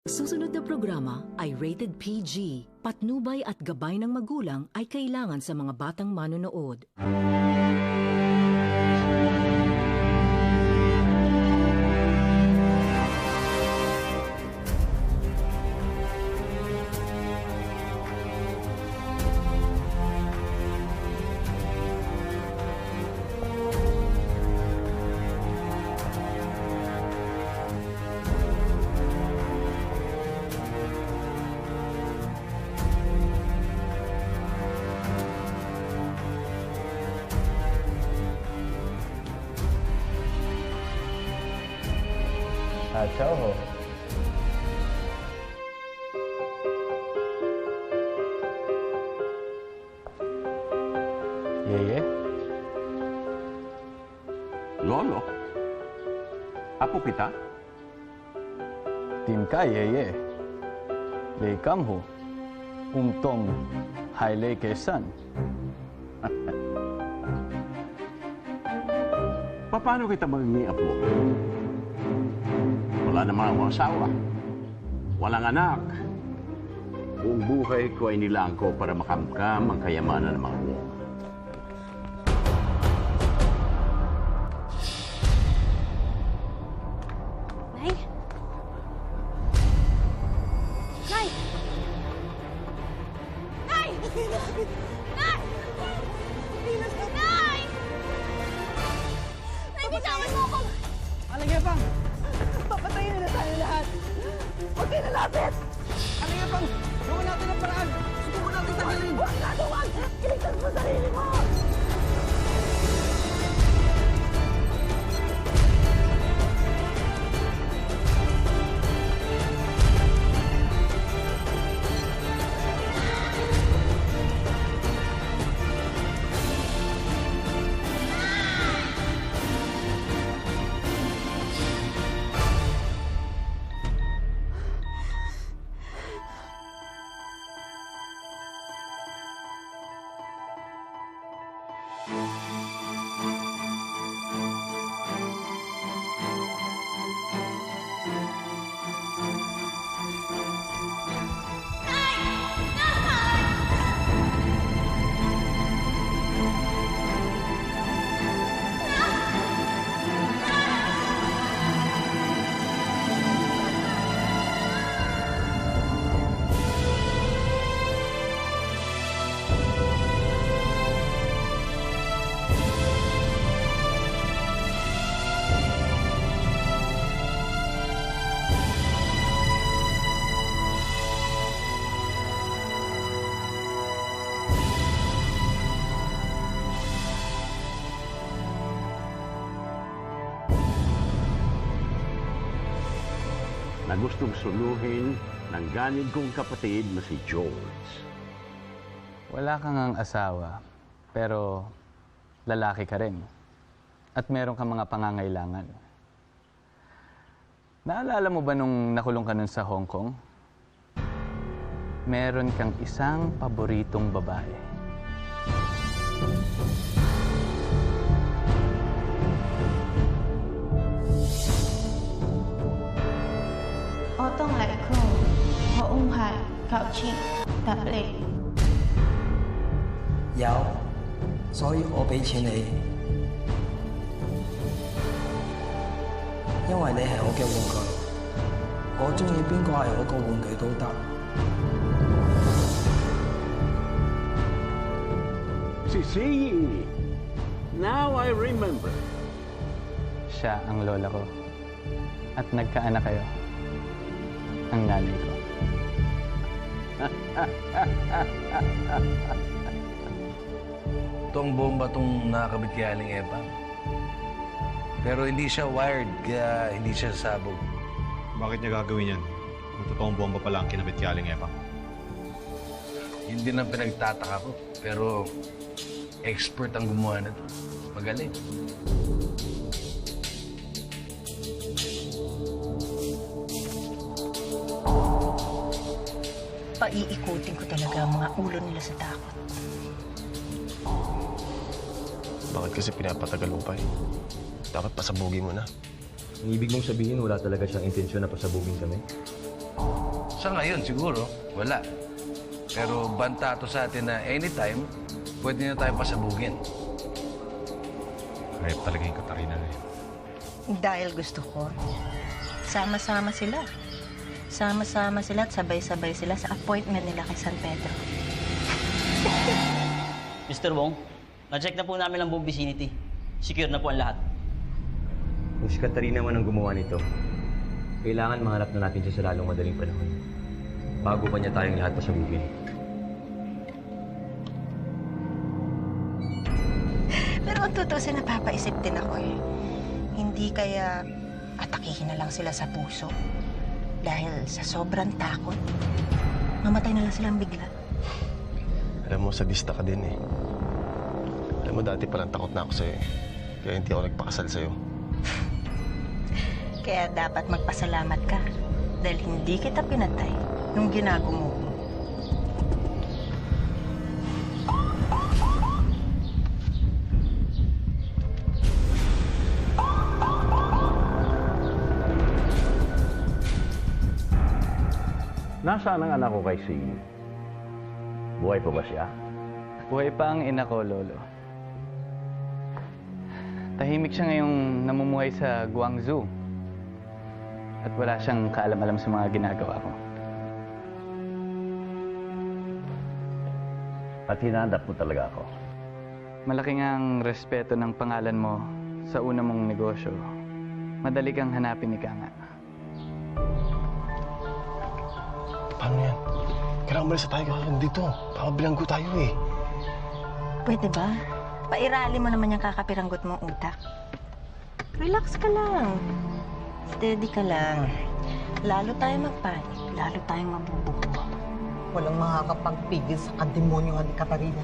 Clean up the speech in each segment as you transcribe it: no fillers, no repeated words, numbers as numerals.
Susunod na programa ay rated PG. Patnubay at gabay ng magulang ay kailangan sa mga batang manonood. Ciao ho. Yeye? Lolo? Apo kita? Tim ka, Yeye. Leikam ho. Umtong haile kesan. Paano kita magiging apo? Wala naman akong asawa. Walang anak. Buong buhay ko ay nilaan ko para makamkam ang kayamanan ng mga Wong. Nay? Nay! Nay! Nay! Nay! Nay, bitawan mo ako! Alagapang! Papatayin nila tayo lahat! Huwag kayo nalapit! Alagapang! Gawin natin ang paraan! Subukan natin tanggalin! Huwag na! Huwag! Iligtas mo sarili mo! Na gustong suluhin ng ganid kong kapatid na si George. Wala kang ang asawa, pero lalaki ka rin. At meron kang mga pangangailangan. Naalala mo ba nung nakulong ka nun sa Hong Kong? Meron kang isang paboritong babae.有，所以我俾錢你，因為你係我嘅玩具，我中意邊個係我個玩具都得。Si Siyi! Now I remember. Siya ang lola ko. At nagkaanak kayo. Ang nanay ko. Itong bomba itong nakakabit kay Aling Epang. Pero hindi siya wired, kaya hindi siya sabog. Bakit niya gagawin yan? Kung totoong bomba pala ang kinabit kay Aling Epang. Yun din ang pinagtataka ko. Pero expert ang gumawa nito. Magaling. Paiikutin ko talaga ang mga ulo nila sa takot. Bakit kasi pinapatagal mo pa eh? Dapat pasabugin mo na. Ang ibig mong sabihin, wala talaga siyang intensyon na pasabugin kami? Sa ngayon, siguro, wala. Pero banta to sa atin na anytime, pwede na tayo pasabugin. Hayop talaga yung Katarina na yun. Dahil gusto ko, sama-sama sila. Sama-sama sila at sabay-sabay sila sa appointment nila kay San Pedro. Mr. Wong, na-check na po namin ang buong vicinity. Secure na po ang lahat. Kung si Katarina man ang gumawa nito, kailangan mahanap na natin siya sa lalong madaling panahon. Bago pa niya tayong lahat pasabugin. Pero ang tutusin, napapaisip din ako eh. Hindi kaya atakihin na lang sila sa puso. Dahil sa sobrang takot, mamatay na lang silang bigla. Alam mo, sadista ka din eh. Alam mo, dati palang takot na ako sa'yo eh. Kaya hindi ako nagpakasal sa'yo. Kaya dapat magpasalamat ka. Dahil hindi kita pinatay nung ginagumo mo. Nasaan ang anak ko kay si... Buhay pa ba siya? Buhay pa ang ina ko, Lolo. Tahimik siya ngayong namumuhay sa Guangzhou. At wala siyang kaalam-alam sa mga ginagawa ko. At hinanap mo talaga ako. Malaking ang respeto ng pangalan mo sa una mong negosyo. Madali kang hanapin ni Kanga. Paano yan? Kailangan umalis na tayo dito. Baka bilanggo tayo eh. Pwede ba? Pairali mo naman yung kakapiranggot mong utak. Relax ka lang. Steady ka lang. Lalo tayo magpanik, lalo tayong mabubuko. Walang makakapagpigil sa kademonyo ni Katarina.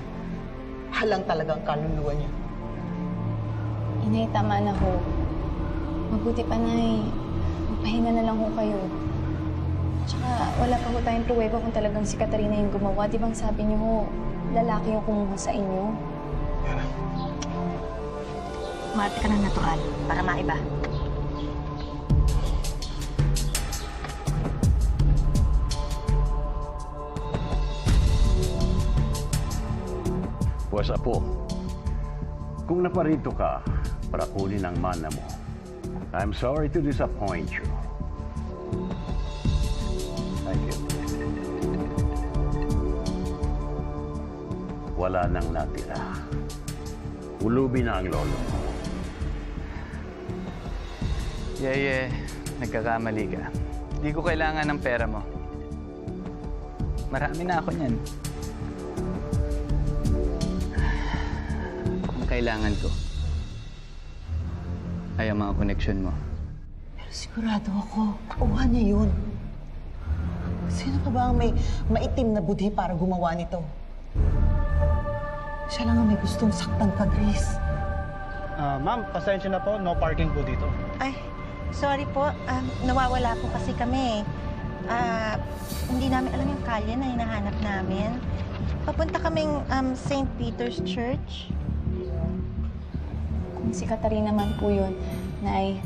Halang talagang kaluluwa niya. Inay, tama na ho. Mabuti pa, Nay. Magpahinga na lang ho kayo. Tsaka wala pa ho tayong pruweba kung talagang si Katarina yung gumawa. Di bang sabi niyo ho, lalaki yung kumuha sa inyo? Umarte ka ng natural para maiba. Pues apo, kung naparito ka para kunin ang mana mo, I'm sorry to disappoint you. Thank you. Wala nang natira. Ulubi na ang lolo mo. Yeye, nagkakamali ka. Di ko kailangan ng pera mo. Marami na ako niyan. Ang kailangan ko ay ang mga koneksyon mo. Pero sigurado ako, nakuha niya yun. Sino ka ba ang may maitim na budhi para gumawa nito? Siya lang ang may gustong saktan ka, Grace. Ma'am, pasensya na po. No parking po dito. Ay, sorry po. Nawawala po kasi kami. Hindi namin alam yung kalye na hinahanap namin. Papunta kaming St. Peter's Church. Kung si Katarina man po yun, Nay,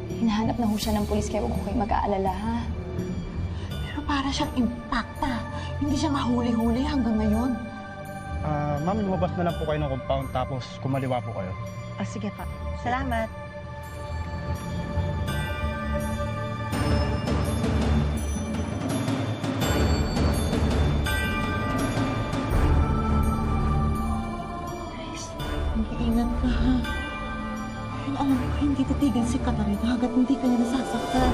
hinahanap na ho siya ng pulis kaya huwag ko kayo mag-aalala, ha? Pero para siyang impacta. Hindi siya mahuli-huli hanggang ngayon. Ma'am, lumabas na lang po kayo ng compound tapos kumaliwa po kayo. Sige pa. Salamat. Grace, mag-iingat ka, ha? Dahil alam ko, hindi titigil si Katarina hanggat hindi ka niya nasasaktan.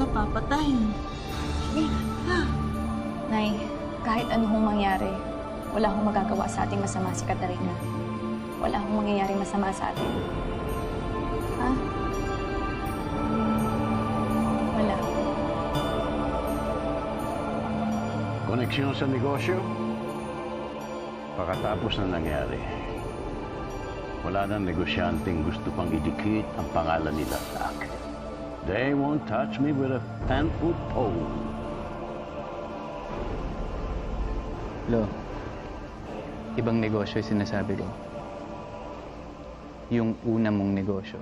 Napapatay. Ingat ka. Nay, kahit ano hong mangyari, wala hong magagawa sa ating masama si Katarina. Wala hong mangyayaring masama sa atin. Ha? Wala. Koneksyon sa negosyo? Pagkatapos na nangyari, wala nang negosyanteng gusto pang idikit ang pangalan nila sa akin. They won't touch me with a 10-foot pole. Lo, ibang negosyo yung sinasabi ko. Yung una mong negosyo.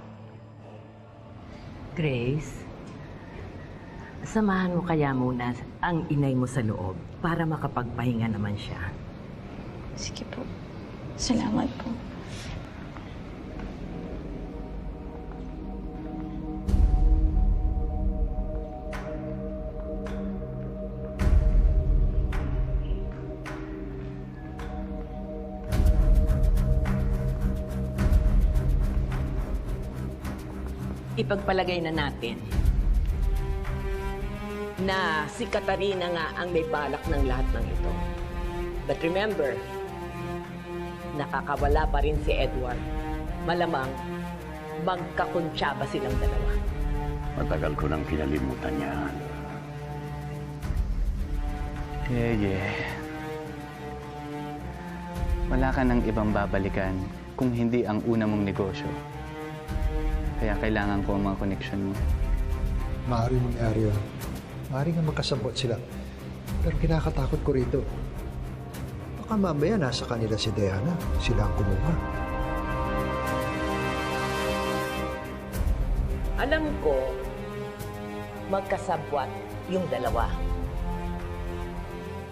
Grace, Samahan mo kaya muna ang inay mo sa loob para makapagpahinga naman siya. Sige po. Salamat po. Ipagpalagay na natin na si Katarina nga ang may balak ng lahat ng ito. But remember, nakakawala pa rin si Edward. Malamang magkakuntsaba silang dalawa. Matagal ko nang kinalimutan yan. Wala ka nang ibang babalikan kung hindi ang una mong negosyo. Kaya kailangan ko ang mga koneksyon mo. Maaari mangyari yun. Maaari nga magkasabot sila. Pero kinakatakot ko rito. Baka mamaya nasa kanila si Diana. Sila ang kumuha. Alam ko, magkasabwat yung dalawa.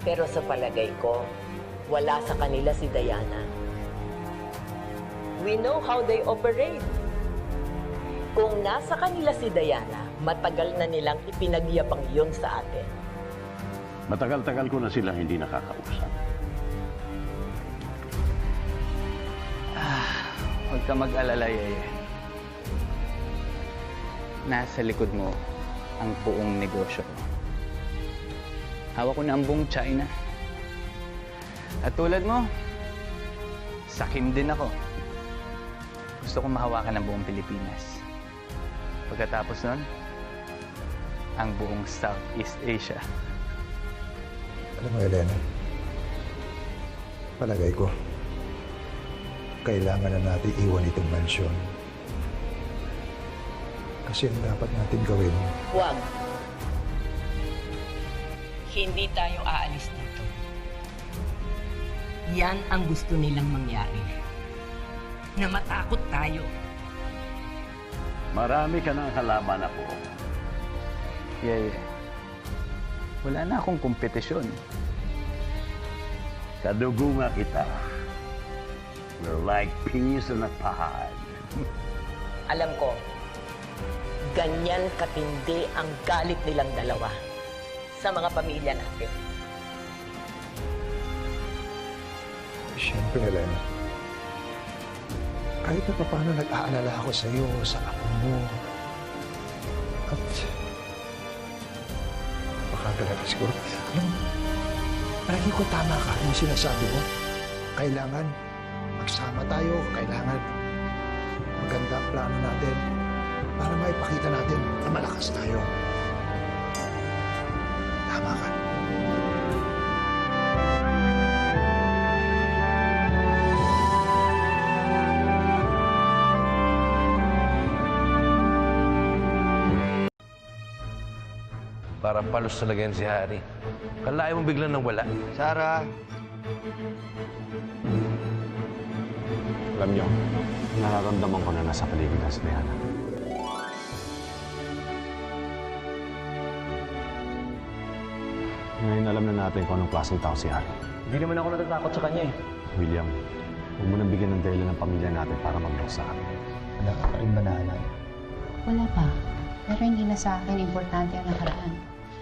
Pero sa palagay ko, wala sa kanila si Diana. We know how they operate. Kung nasa kanila si Diana, matagal na nilang ipinagyabang yun sa atin. Matagal-tagal ko na sila hindi nakakausap. Huwag ka mag-alala, Yeye. Nasa likod mo ang buong negosyo ko. Hawak ko na ang buong China. At tulad mo, sakim din ako. Gusto ko mahawakan ang buong Pilipinas. Pagkatapos nun, ang buong Southeast Asia. Alam mo, Elena, palagay ko, kailangan na natin iwan itong mansyon. Kasi ang dapat natin gawin. Huwag. Hindi tayo aalis dito. Yan ang gusto nilang mangyari. Na matakot tayo. Marami ka ng halaman ako. Yeye, wala na akong kompetisyon. Kadugo nga kita. We're like peas in a pod. Alam ko, ganyan katindi ang galit nilang dalawa sa mga pamilya natin. Siyempre, Elena. Kahit na paano nag-aalala ako sa iyo, sa apo mo. At baka talaga siguro. Alam mo, palagi ko tama ka yung sinasabi mo. Kailangan magsama tayo. Kailangan maganda ang plano natin para maipakita natin na malakas tayo. Tama ka. Parang palos talaga yan si Harry. Kalahin mo biglang nawala. Sarah! Alam niyo, nararamdaman ko na nasa paligid na si Diana. Ngayon alam na natin kung anong klaseng tao si Harry. Hindi naman ako natatakot sa kanya eh. William, huwag mo nang bigyan ng dahilan ng pamilya natin para mag-block sa akin. Wala ka pa rin ba nahanay? Wala pa. Pero hindi na sa akin importante ang nakaraan.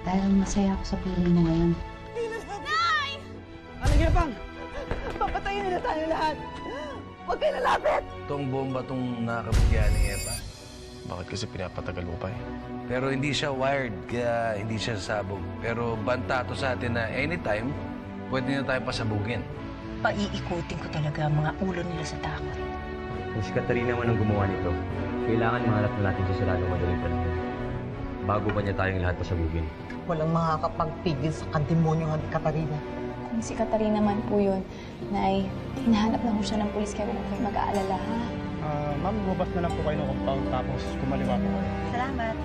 Dahil masaya ako sa piling na ngayon. Nay! Ano ginapang? Papatayin nila tayo lahat! Huwag kayo lalapit! Itong bomba itong nakakabigyan ni Eva. Bakit kasi pinapatagal mo pa eh? Pero hindi siya wired, kaya hindi siya sabog. Pero banta to sa atin na anytime, pwede na tayo pasabugin. Paiikutin ko talaga ang mga ulo nila sa takot. Kung si Katarina man ang gumawa nito, kailangan mahanap na natin siya sa lalong madaling panahon. Bago pa niya tayong lahat pasabugin. Walang makakapagpigil sa kandemonyo ni Katarina. Kung si Katarina man po yun, Nay, hinahanap na po siya ng pulis kaya huwag kayo mag-aalala, ha? Ma'am, lumabas na lang po kayo ng compound tapos kumaliwa po kayo. Salamat.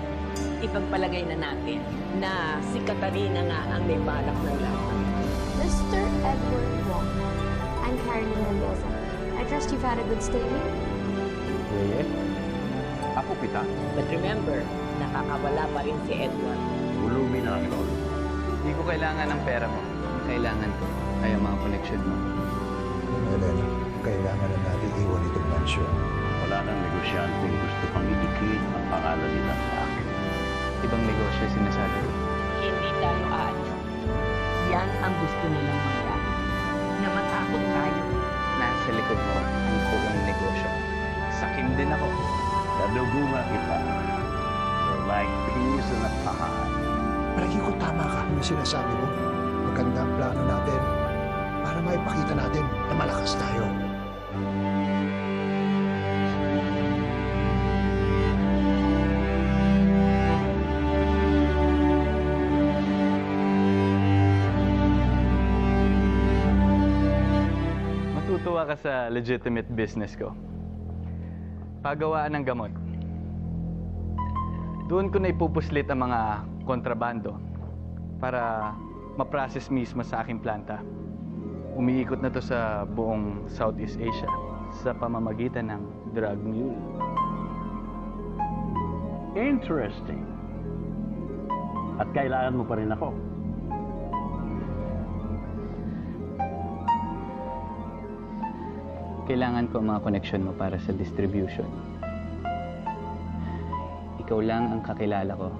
Ipagpalagay na natin na si Katarina nga ang may balak ng lahat ng ito. Mr. Edward Wong, I'm Caroline Mendoza. I trust you've had a good stay here? Yeye? Ako kita? But remember, nakakawala pa rin si Edward. Ulumin ang lolo. Hindi ko kailangan ng pera mo. Ang kailangan ko ay ang mga connection mo. Elena, kailangan na natin iwan itong mansyon. Wala nang negosyanteng gusto pang idikit ang pangalan nila sa akin. Ibang negosyo yung sinasabi ko. Hindi tayo aalis. Yan ang gusto nilang mangyari. Na matakot tayo. Nasa likod mo ang buong negosyo. Sakim din ako. Kadugo nga kita. You're like peas in a pod. Palagi ko tama ka yung sinasabi mo. Maganda ang plano natin para maipakita natin na malakas tayo. Matutuwa ka sa legitimate business ko. Pagawaan ng gamot. Doon ko na ipupuslit ang mga kontrabando para ma-process mismo sa aking planta. Umiikot na to sa buong Southeast Asia sa pamamagitan ng drug mule. Interesting. At kailangan mo pa rin ako. Kailangan ko ang mga connection mo para sa distribution. Ikaw lang ang kakilala ko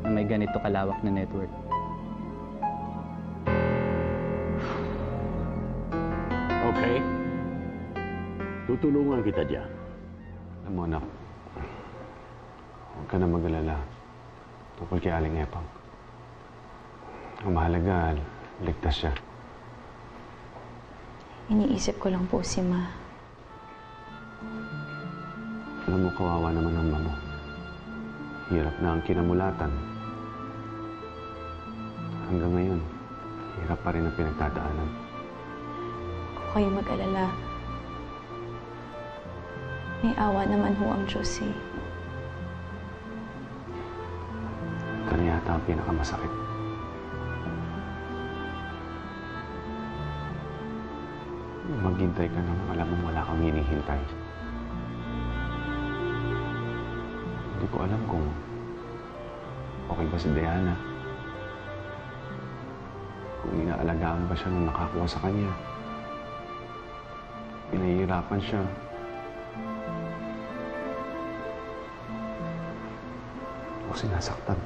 na may ganito kalawak na network. Okay? Tutulungan kita dyan. Alam mo, anak, huwag ka na mag-alala tungkol kay Aling Epang. Ang mahalaga, ligtas siya. Iniisip ko lang po si Ma. Alam mo, kawawa naman ang mama. Hirap na ang kinamulatan. Hanggang ngayon, hirap pa rin ang pinagdadaanan. Huwag kayo mag-alala. May awa naman ho ang Diyos eh. Ito na yata ang pinakamasakit. Maghintay ka nang alam mo wala kang hinihintay. Hindi ko alam kung okay ba si Diana. Kung inaalagaan ba siya nung nakakuha sa kanya. Pinahihirapan siya. O sinasaktan.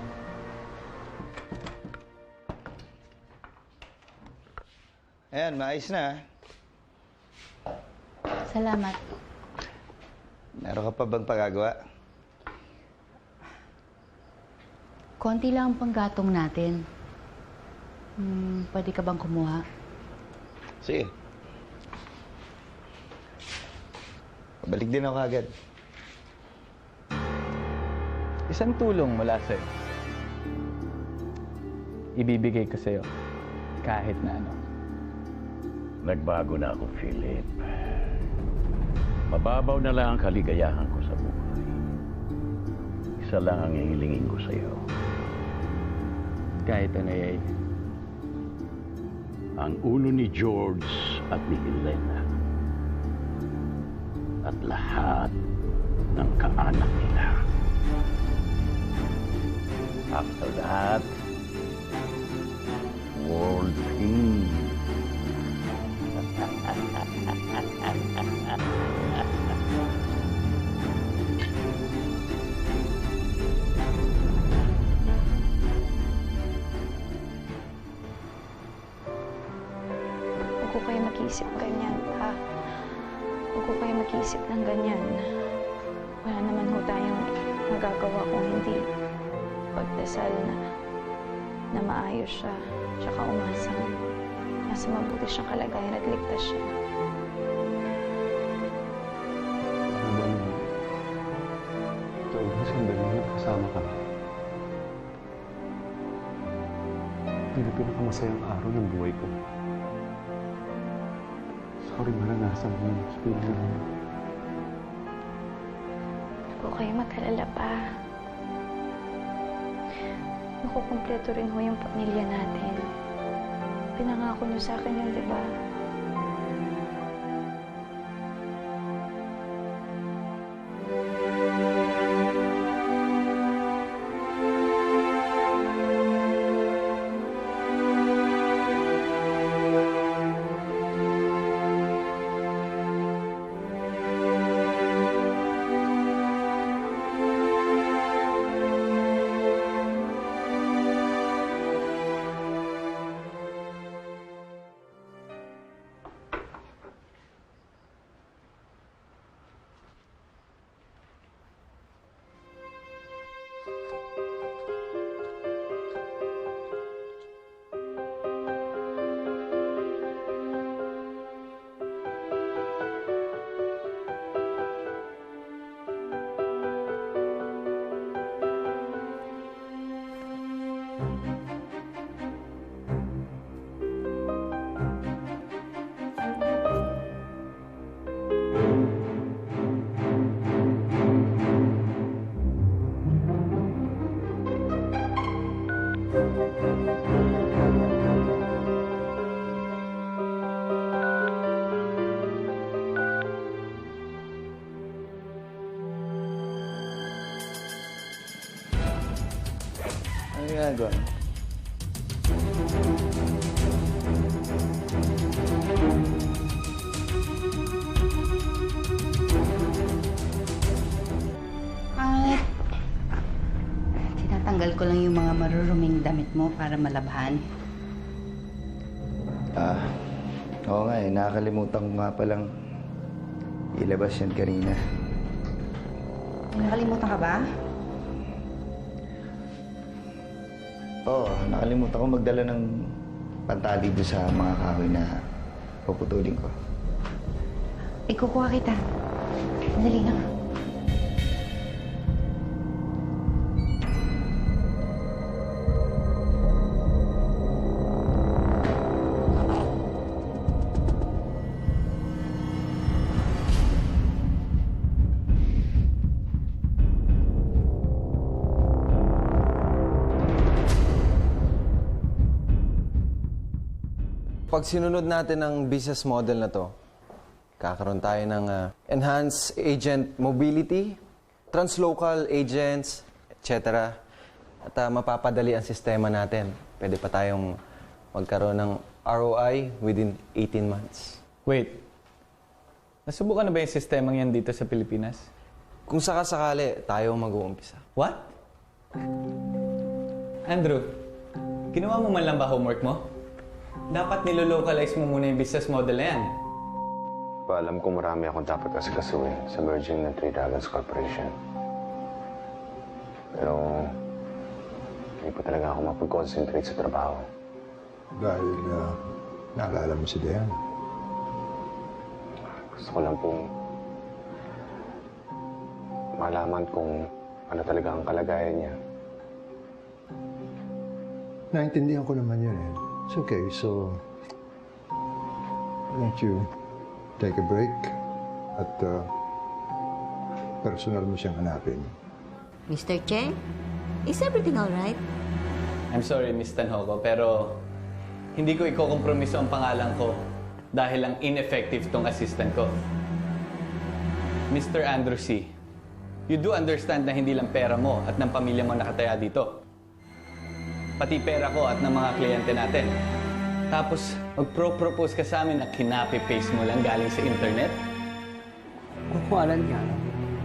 Ayan, maayos na. Salamat. Meron ka pa bang pagagawa? Konti lang ang panggatong natin. Pwede ka bang kumuha? Sige. Pabalik din ako agad. Isang tulong mula sa'yo. Ibibigay ko sa'yo kahit na ano. Nagbago na ako, Philip. Mababaw na lang ang kaligayahan ko sa buhay. Isa lang ang hihilingin ko sa'yo. Kahit ano, Yay. Ang ulo ni George at ni Helena. At lahat ng kaanak nila. After that, world peace. Huwag ko kayo mag-iisip ganyan, ha? Huwag ko kayo mag-iisip ng ganyan. Wala naman ho tayong magagawa kung hindi pagdasal na maayos siya, tsaka umasang nasa mabuti siyang kalagayan at ligtas siya. Ito, sandali na kasama kami. Ito na pinakamasayang araw ng buhay ko. Sorry, maranasan mo yung experience mo. Huwag kayo mag-alala pa. Makukumpleto rin ho yung pamilya natin. Pinangako niyo sa akin yun, di ba? ginagawa mo? Tinatanggal ko lang yung mga maruruming damit mo para malabhan. Oo nga eh. Nakakalimutan ko nga palang ilabas yan kanina. Nakalimutan ka ba? Oo, nakalimutan ko magdala ng pantali doon sa mga kahoy na puputulin ko. Ikukuha kita. Dali lang. Pag sinunod natin ang business model na to, kakaroon tayo ng enhanced agent mobility, translocal agents, etc. At mapapadali ang sistema natin. Pwede pa tayong magkaroon ng ROI within 18 months. Wait. Nasubukan na ba yung sistemang yan dito sa Pilipinas? Kung sakasakali, tayo mag-uumpisa. What? Andrew, ginawa mo man lang ba homework mo? Dapat nilolocalize mo muna yung business model na yan. Alam ko marami akong dapat asikasuhin sa merging ng Three Dragons Corporation. Pero hindi pa talaga ako mapag-concentrate sa trabaho. Dahil naalala mo si Dayan. Gusto ko lang pong malaman kung ano talaga ang kalagayan niya. Naintindihan ko naman yun eh. It's okay, so why don't you take a break at personal mo siyang hanapin. Mr. Cheng, is everything all right? I'm sorry, Miss Tanhoco, pero hindi ko ikokompromiso ang pangalan ko dahil lang ineffective tong assistant ko. Mr. Andrew C., you do understand na hindi lang pera mo at ng pamilya mo nakataya dito. Pati pera ko at ng mga kliyente natin. Tapos, mag-propose ka sa amin na kinapi-paste mo lang galing sa internet? Kukuhalan niya.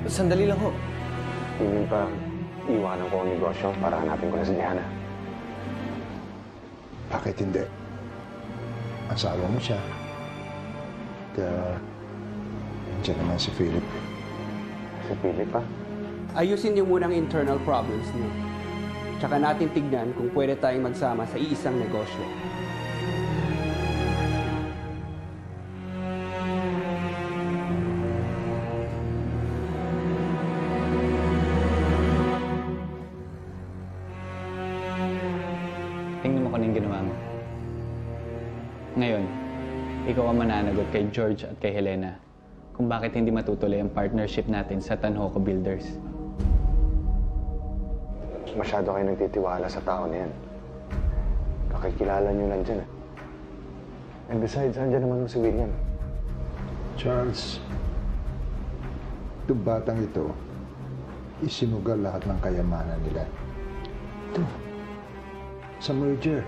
Sandali lang ho. Hindi pa iwanan ko ang negosyo para hanapin ko na si Diana. Bakit hindi? Asawa mo siya. At nandiyan naman si Philip. Si Philip pa? Ayusin niyo muna ang internal problems niyo. Tsaka natin tignan kung pwede tayong magsama sa iisang negosyo. Tingnan mo kung anong ginawa mo. Ngayon, ikaw ang mananagot kay George at kay Helena kung bakit hindi matutuloy ang partnership natin sa Tanhoco Builders. Masyado kayo nagtitiwala sa tao na yan. Kakikilala niyo lang dyan. And besides, andyan naman mo si William. Charles, itong batang ito, isinugal lahat ng kayamanan nila. Ito, sa merger.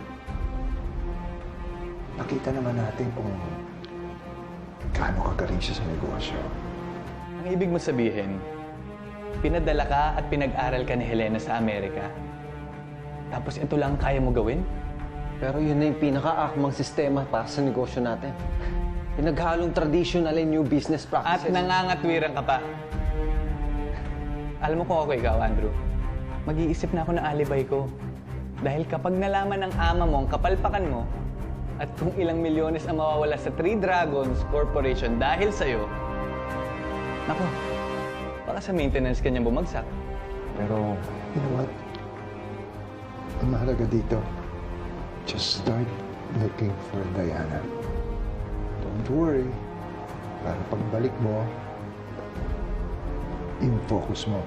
Nakita naman natin kung gaano kagaling siya sa negosyo. Ang ibig mo sabihin, pinadala ka at pinag-aral ka ni Helena sa Amerika. Tapos ito lang kaya mo gawin? Pero yun na yung pinaka-akmang sistema para sa negosyo natin. Pinaghalong traditional and new business practices. At nangangatwiran ka pa. Alam mo kung ako ikaw, Andrew, mag-iisip na ako ng alibay ko. Dahil kapag nalaman ng ama mo ang kapalpakan mo, at kung ilang milyones ang mawawala sa Three Dragons Corporation dahil sa'yo, naku, baka sa maintenance ka niya bumagsak. Pero, you know what? Ang mahalaga dito, just start looking for Diana. Don't worry. Para pagbalik mo, yung focus mo.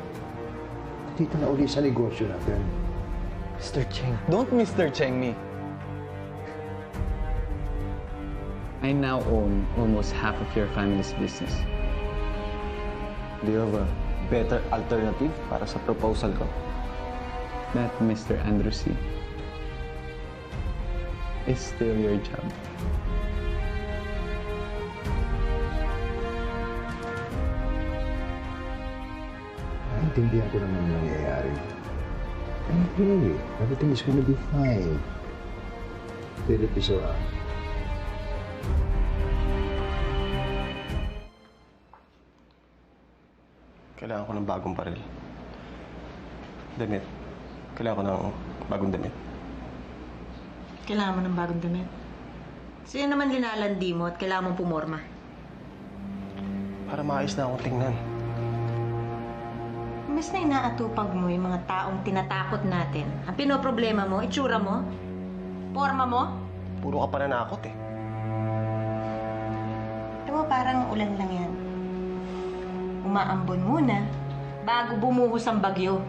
Dito na uli sa negosyo natin. Mr. Cheng. Don't Mr. Cheng me. I now own almost half of your family's business. Do you have a better alternative para sa proposal ko? That, Mr. Andrew C., is still your job. Naintindihan ko naman yung nangyayari. Okay, everything is gonna be fine. Philip is around. Kailangan ko ng bagong baril. Damit. Kailangan ko ng bagong damit. Kailangan mo ng bagong damit. Sino naman linalandi mo at kailangan mong pumorma? Para maayos na akong tingnan. Mas na inaatupag mo yung mga taong tinatakot natin. Ang pinoproblema mo, itsura mo, forma mo. Puro ka pa nanakot eh. Alam mo, parang ulan lang yan. Umaambon muna bago bumuhos ang bagyo.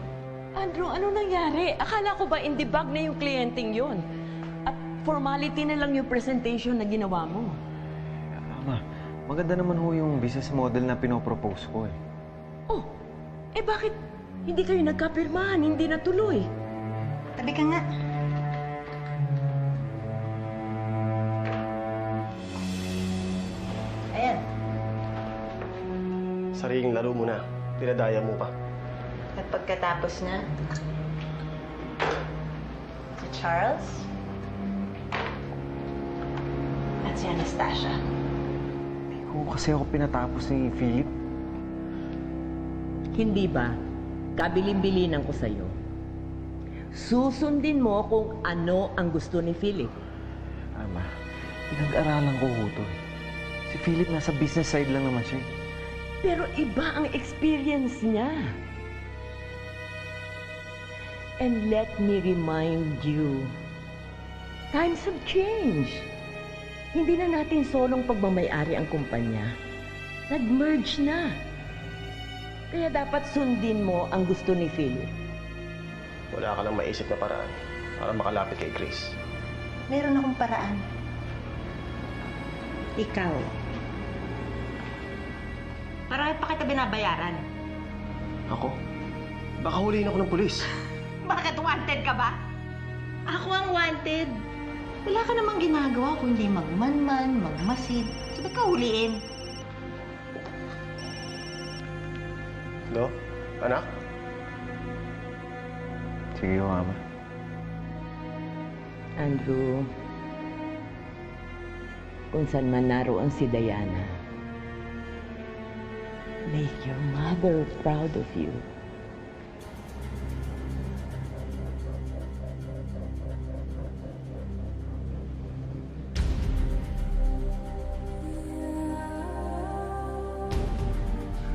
Andrew, ano nangyari? Akala ko ba in the bag na yung kliyenteng yun? At formality na lang yung presentation na ginawa mo. Ama, maganda naman ho yung business model na pinopropose ko eh. Oh, eh bakit hindi kayo nagkapirmahan, hindi natuloy? Tabi ka nga. Ayan. Sariling laro mo na. Dinadaya mo pa. At pagkatapos na, si Charles at si Anastasia. Kung kasi ako pinatapos ni Philip. Hindi ba? Kabilin-bilinan ko sa'yo. Susundin mo kung ano ang gusto ni Philip. Ama, pinag-aralan ko ho to eh. Si Philip nasa business side lang naman siya. Pero iba ang experience niya. And let me remind you, times have changed. Hindi na natin solong pagmamayari ang kumpanya. Nag-merge na. Kaya dapat sundin mo ang gusto ni Philip. Wala ka lang maisip na paraan para makalapit kay Grace. Meron akong paraan. Ikaw. Marami pa kita binabayaran. Ako? Baka huliin ako ng pulis. Bakit wanted ka ba? Ako ang wanted. Wala ka namang ginagawa kundi magmanman, magmasid. Sabi ka huliin. No? Anak? Sige ho, Ama. Andrew, kung saan man naroon si Diana, make your mother proud of you.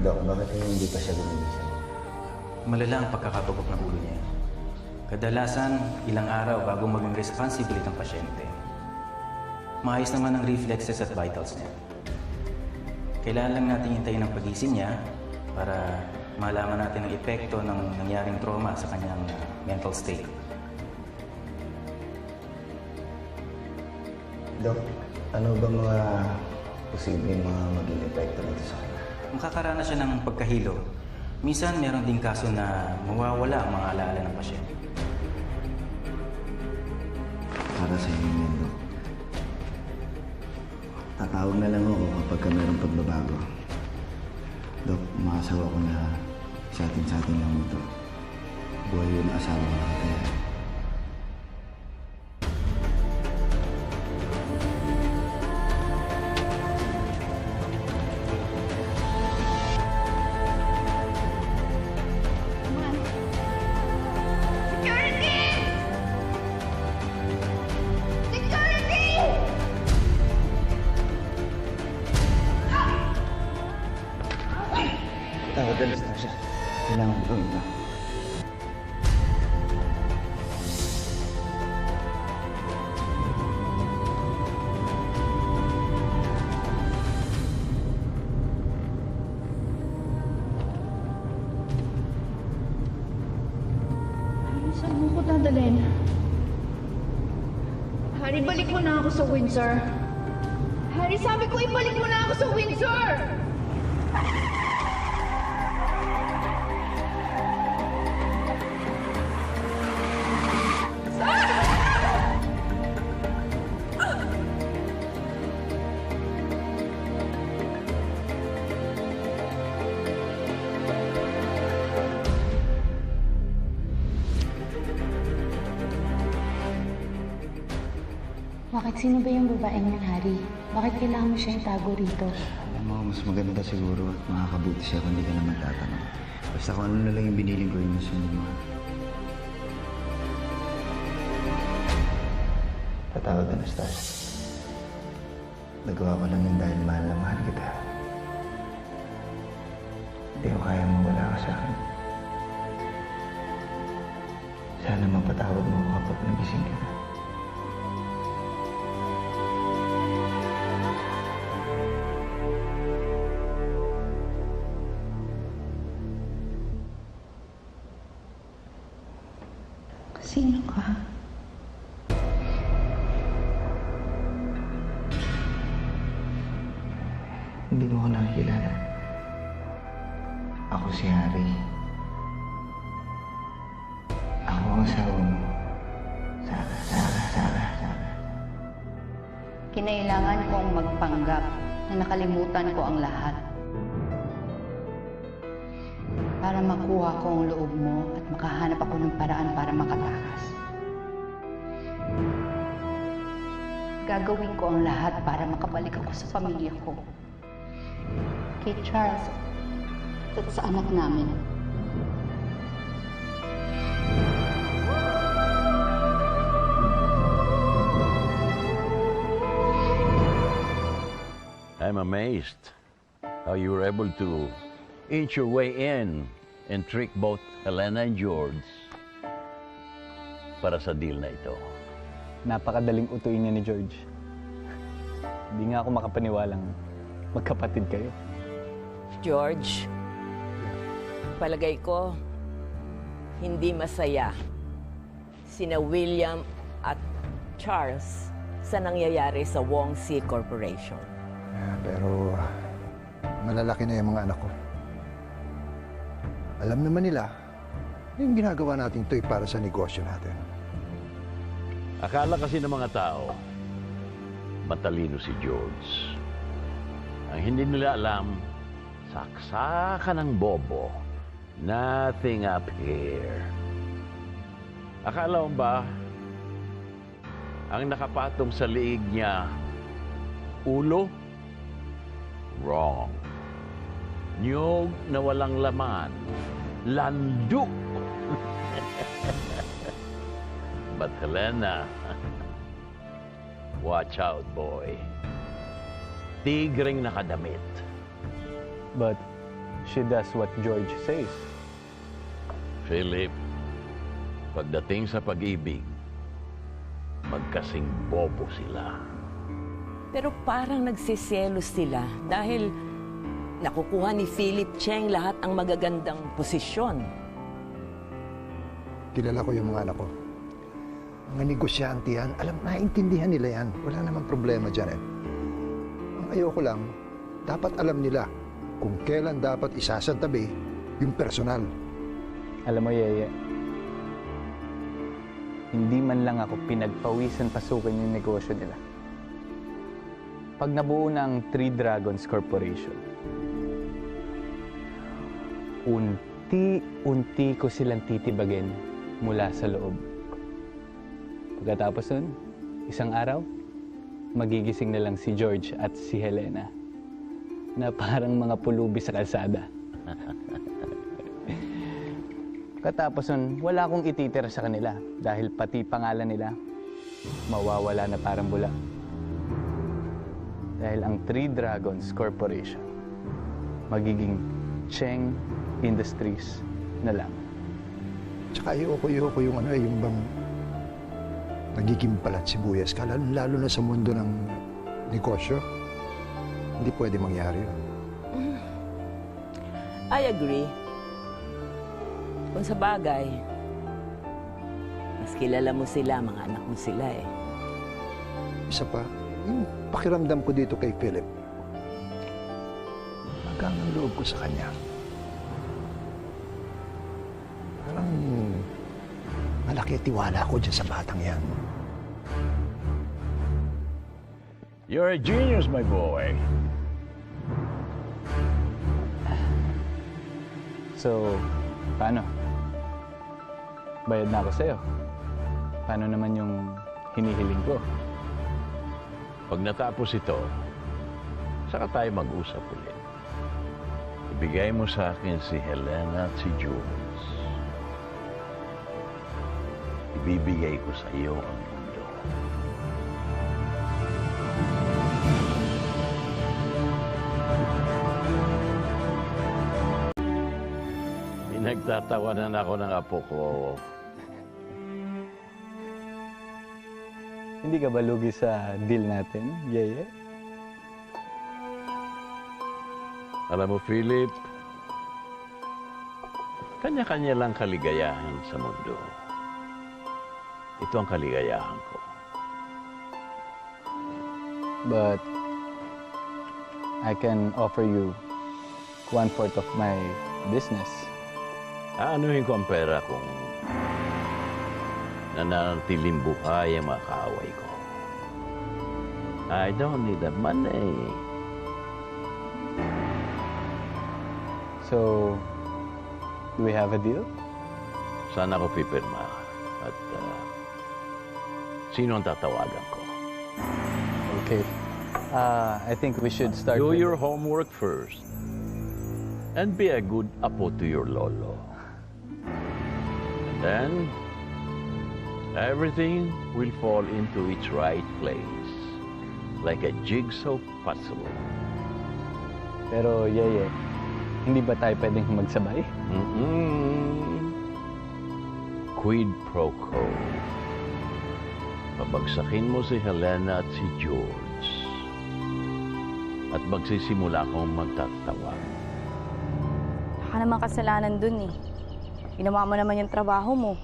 Dok, bakit hindi pa siya gumigising? Malala ang pagkakabagok ng ulo niya. Kadalasan, ilang araw bago maging responsible ang pasyente. Maayos naman ang reflexes at vitals niya. Kailangan lang natin hintayin ang pagising niya para malaman natin ang epekto ng nangyaring trauma sa kanyang mental state. Dok, ano ba mga posibleng mga maging epekto nito sa kanya? Makakaranas siya ng pagkahilo. Minsan, meron ding kaso na mawawala ang mga alaala ng pasyente. Para sa inyo yan, Dok. Tatawag na lang ako kapag mayroong pagbabago. Dok, makasawa ko na sa atin lang ito. Buhay yun ang asawa ko na kaya. Dalis na siya. Kailangan ko gawin na. Saan mo ko dadalhin? Harry, balik mo na ako sa Windsor. Harry, sabi ko ibalik mo na ako sa Windsor! Bakit sino ba yung babaeng yan, Harry? Bakit kailangan mo siya itago rito? Alam mo, mas maganda siguro at makakabuti siya kung hindi ka na magtatanong. Basta kung ano na lang yung biniling ko yung sunod mo. Patawad, Anastasia. Nagawa ko lang yun dahil mahal na mahal kita. Hindi ko kaya mawala ka sa akin. Sana mapatawad mo ako kapag nagising ka na. Sino ka? Hindi mo ako nakikilala. Ako si Harry. Ako ang asawa mo. Sarah. Kinailangan kong magpanggap na nakalimutan ko ang lahat. Para makuha ko ang loob mo at makahanap ako ng paraan para makatakas. Gagawin ko ang lahat para makabalik ako sa pamilya ko. Kay Charles at sa anak namin. I'm amazed how you were able to inch your way in and trick both Helena and George para sa deal na ito. Napakadaling utuin niya ni George. Hindi nga ako makapaniwalang magkapatid kayo. George, palagay ko, hindi masaya sina William at Charles sa nangyayari sa Wong Si Corporation. Pero malalaki na yung mga anak ko. Alam naman nila, yung ginagawa natin ito'y para sa negosyo natin. Akala kasi ng mga tao, matalino si George. Ang hindi nila alam, saksakan ng bobo. Nothing up here. Akala mo ba, ang nakapatong sa liig niya, ulo? Wrong. Niyog na walang laman. Landuk. But Helena, watch out, boy. Tigreng nakadamit. But she does what George says. Philip, pagdating sa pag-ibig, magkasing bobo sila. Pero parang nagsiselos sila dahil nakukuha ni Philip Cheng lahat ang magagandang posisyon. Kilala ko yung mga anak ko. Mga negosyante yan, naintindihan nila yan. Wala namang problema dyan eh. Ang ayoko lang, dapat alam nila kung kailan dapat isasantabi yung personal. Alam mo, Yeye, hindi man lang ako pinagpawisan pasukin yung negosyo nila. Pag nabuo ng Three Dragons Corporation, unti-unti ko silang titibagin mula sa loob. Pagkatapos nun, isang araw, magigising na lang si George at si Helena na parang mga pulubi sa kalsada. Pagkatapos nun, wala akong ititira sa kanila dahil pati pangalan nila mawawala na parang bula. Dahil ang Three Dragons Corporation magiging Cheng Industries na lang. Tsaka ayoko yung yung bang nagiging palat sibuyas ka, lalo na sa mundo ng negosyo. Hindi pwede mangyari yun. I agree. Kung sa bagay, mas kilala mo sila, mga anak mo sila eh. Isa pa, yung pakiramdam ko dito kay Philip, hanggang ang loob ko sa kanya. Parang malaki tiwala ko dyan sa batang yan. You're a genius, my boy. So, paano? Bayad na ako sa'yo. Paano naman yung hinihiling ko? Pag natapos ito, saka tayo mag-usap ulit. Ibigay mo sa akin si Helena at si Jules. Ibibigay ko sa iyo ang mundo. Pinagtatawanan ako ng apo ko. Hindi ka ba lugi sa deal natin, Yeye? Alam mo, Philip, kanya-kanya lang kaligayahan sa mundo. Ito ang kaligayahan ko. But I can offer you 1/4 of my business. Aanuhin ko ang pera kung nananatiling buhay ang mga kaaway ko. I don't need the money. So, do we have a deal? Saan ako pipirma? At sino ang tatawagan ko? Okay. I think we should start Do with... your homework first. And be a good apo to your lolo. And then, everything will fall into its right place. Like a jigsaw puzzle. Pero, Yeye, hindi ba tayo pwedeng magsabay? Quid pro quo. Pabagsakin mo si Helena at si George. At magsisimula akong magtatawa. Baka naman kasalanan dun eh. Ginawa mo naman yung trabaho mo.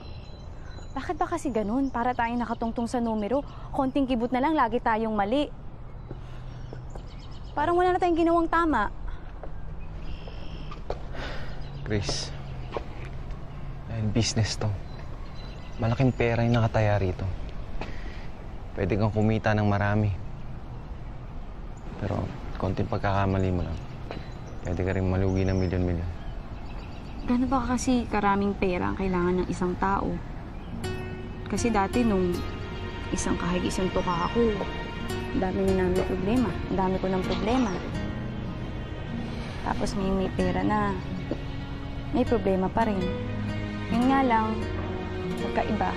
Bakit ba kasi ganun? Para tayong nakatungtong sa numero, konting kibot na lang, lagi tayong mali. Parang wala na tayong ginawang tama. Grace, dahil business to. Malaking pera yung nakataya rito. Pwede kang kumita ng marami. Pero konting pagkakamali mo lang, pwede ka rin malugi ng milyon-milyon. Gano'n ba kasi karaming pera ang kailangan ng isang tao? Kasi dati nung kahit isang tuka ako, ang dami na namin problema. Ang dami ko ng problema. Tapos may pera na, may problema pa rin. Yun nga lang, magkaiba.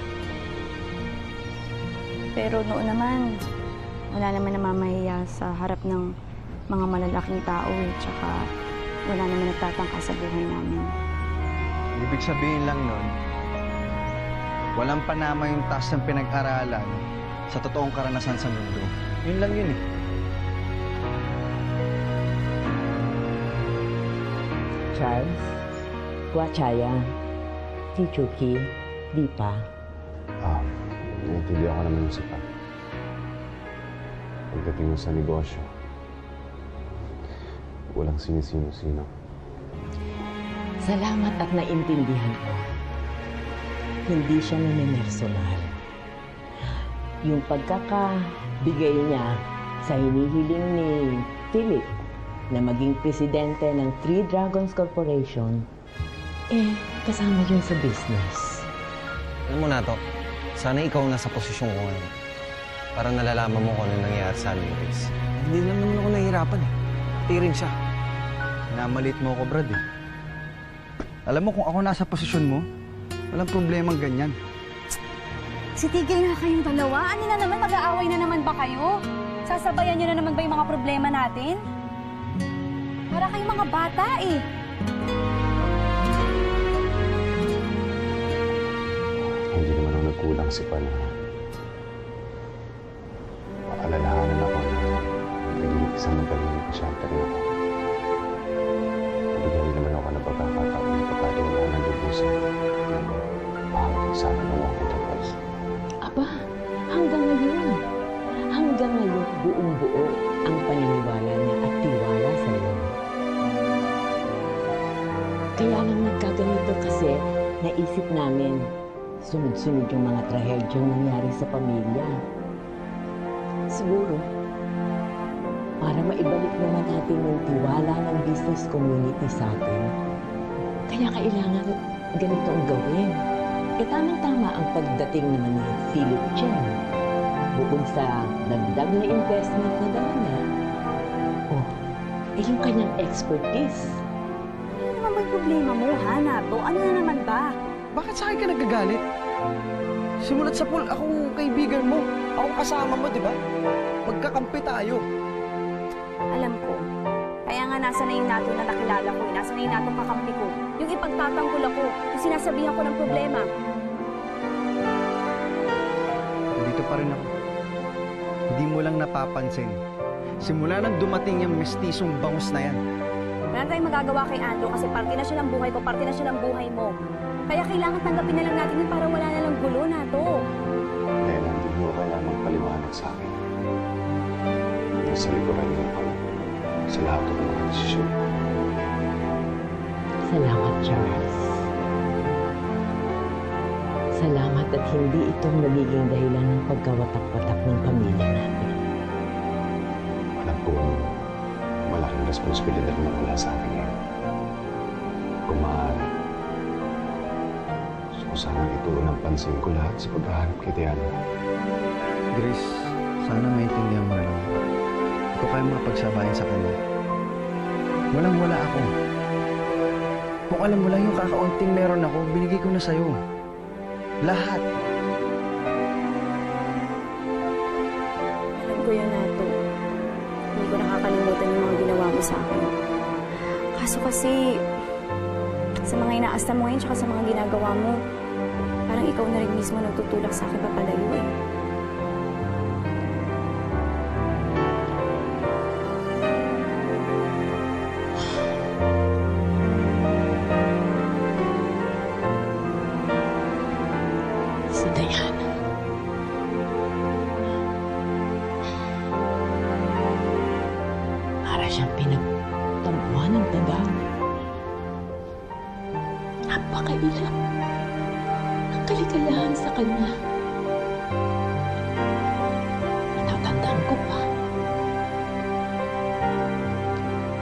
Pero noon naman, wala naman namamahiya sa harap ng mga malalaking tao eh. Tsaka wala naman nagtatangka sa buhay namin. Ibig sabihin lang nun, walang panama yung taas ng pinag-aralan sa totoong karanasan sa mundo. Yun lang yun eh. Charles, Guachaya, Tichuki, Dipa. Naintindihan ko naman yung sipa. Pagdating mo sa negosyo, walang sinisino-sino. Salamat at naintindihan ko. Hindi siya naninersonal. Yung pagkakabigay niya sa hinihiling ni Philip na maging presidente ng Three Dragons Corporation, kasama yun sa business. Alam mo na to, sana ikaw nasa posisyon ko ngayon. Para nalalaman mo kung ano nangyayari sa amin, Grace. Hindi lang naman ako nahihirapan eh. Pati rin siya. Namalit mo ako, Brad eh. Alam mo, kung ako nasa posisyon mo, walang problemang ganyan. Tigil na kayong dalawa. Ano na naman? Mag-aaway na naman ba kayo? Sasabayan niyo na naman ba yung mga problema natin? Para kayong mga bata eh. Hindi naman ako nagkulang si Pana. Maalalahanan ako na naging isang magaling na pasyente rin ako. Nabigyan naman ako ng pagkakataon na pagkatiwalaan ng lubusan. Pahawag sa akin ng enterprise. Aba, hanggang ngayon, buong-buo ang paniniwala niya at tiwala sa iyo. Kaya lang nagkaganito kasi naisip namin sunod-sunod yung mga trahedyang nangyari sa pamilya. Siguro, para maibalik naman natin yung tiwala ng business community sa atin, kaya kailangan ganito ang gawin. Tamang-tama ang pagdating naman ni Philip Chen. bukod sa dagdag na investment na dala niya, yung kanyang expertise. Ano naman ba problema mo, Hanato? Ano na naman ba? Bakit sa akin ka nagagalit? Simulat sa pool, ako kaibigan mo. Ako kasama mo, di ba? Magkakampi tayo. Alam ko. Kaya nga nasa na yung nato na nakilala ko. Nasa na yung nato kakampi ko. Yung ipagtatanggol ako. Yung sinasabihan ko ng problema. Dito pa rin ako. Hindi mo lang napapansin. Simula nang dumating yung mestisong bangus na yan. Wala tayong magagawa kay Andrew kasi parte na siya ng buhay ko, parte na siya ng buhay mo. Kaya kailangan tanggapin na lang natin yun para wala na lang gulo na to. Dahil hindi mo kailangan magpaliwanag sa akin. Nasa likuran niyo ako sa lahat ng mga desisyon. Salamat, Charles. Salamat at hindi itong nagiging dahilan ng pagkawatak-watak ng pamilya natin. Alam ko, malaking responsibilidad na wala sa akin yan. Kung maaari, gusto ko sana ituon ang pansin ko lahat sa paghahanap kay Diana. Grace, sana maintindihan mo na lang. Hindi ko kayo makapagsabayan sa kanya. Walang-wala ako. Kung alam mo lang yung kakaunting meron ako, binigay ko na sa'yo. Lahat. Alam ko yun, Nato. Hindi ko nakakalimutan yung mga ginawa mo sa akin. Kaso kasi, sa mga inaasta mo ngayon, tsaka sa mga ginagawa mo, parang ikaw na rin mismo nagtutulak sa akin papalayo eh. Si Diana. Para siyang pinagtampuhan ng tabang. Napakailap ng kaligalahan sa kanya. Natatandaan ko pa.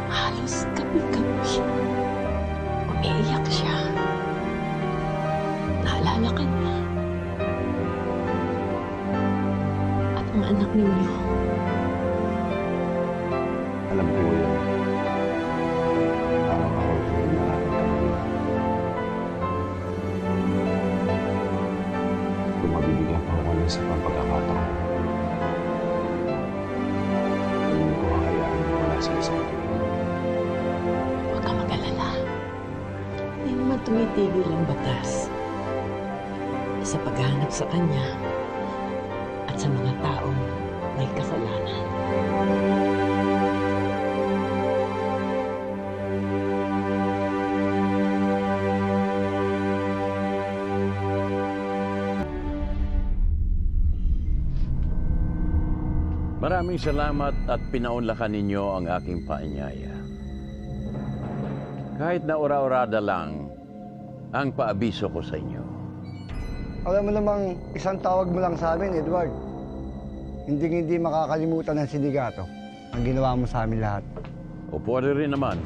Halos gabi-gabi. Umiiyak siya. Naalala ka niya. At ang anak ninyo. Alam ko yun. Parang ako yung nararamdaman mo. Kung mabibigyan pa ako ng isa pang pagkakataon, hindi ko kakayaan na wala sila sa akin. Huwag ka mag-alala. Hindi naman tumitigil ang batas sa paghahanap sa kanya at sa mga taong may kasalanan. Maraming salamat at pinaunlakan ninyo ang aking paanyaya. Kahit na ora-orada lang ang paabiso ko sa inyo. Alam mo namang isang tawag mo lang sa amin, Edward. Hindi makakalimutan ng sindikato ang ginawa mo sa amin lahat. O pwede rin naman